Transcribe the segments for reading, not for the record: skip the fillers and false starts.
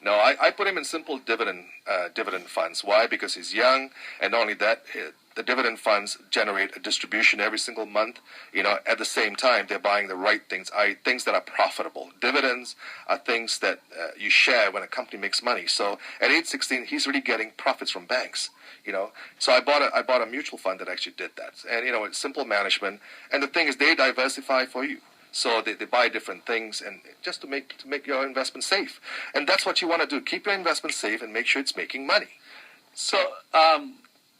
No, I put him in simple dividend funds. Why? Because he's young, and not only that, the dividend funds generate a distribution every single month. At the same time, they're buying the right things, things that are profitable. Dividends are things that you share when a company makes money. So at age 16, he's really getting profits from banks. So I bought a mutual fund that actually did that, and it's simple management. And the thing is, they diversify for you. So they buy different things, and just to make your investment safe. And that's what you want to do. Keep your investment safe and make sure it's making money. So,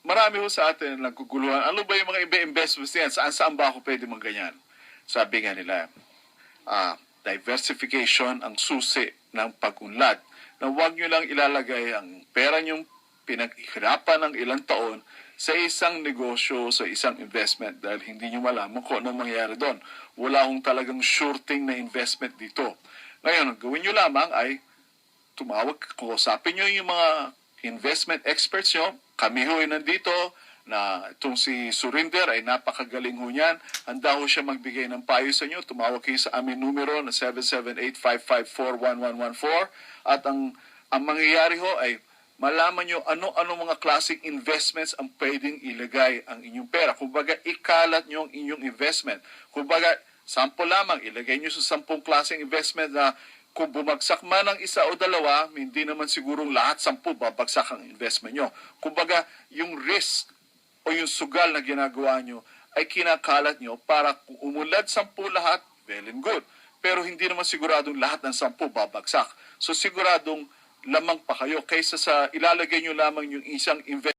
marami ho sa atin nagkuguluhan. Ano ba yung mga investments yan? Saan ba ako pwede mong ganyan? Sabi nga nila, diversification ang susi ng pag-unlad. Na huwag nyo lang ilalagay ang pera nyong pinaghirapan ng ilang taon sa isang negosyo, sa isang investment dahil hindi nyo malaman kung anong mangyayari doon. Wala akong talagang sure thing na investment dito. Ngayon, ang gawin nyo lamang ay tumawag, kusapin nyo yung mga investment experts nyo. Kami ho ay nandito na itong si Surinder ay napakagaling ho niyan. Handa ho siya magbigay ng payo sa inyo. Tumawag kayo sa aming numero na 778-554-1114 at ang mangyayari ho ay malaman nyo ano mga klaseng investments ang pwedeng ilagay ang inyong pera. Kumbaga, ikalat nyo ang inyong investment. Kumbaga, sample lamang, ilagay nyo sa 10 klaseng investment na kung bumagsak man ang isa o dalawa, hindi naman sigurong lahat 10 babagsak ang investment nyo. Kumbaga, yung risk o yung sugal na ginagawa nyo ay kinakalat nyo para kung umunlad 10 lahat, well and good. Pero hindi naman siguradong lahat ng 10 babagsak. So siguradong lamang pa kayo kaysa sa ilalagay nyo lamang yung isang investment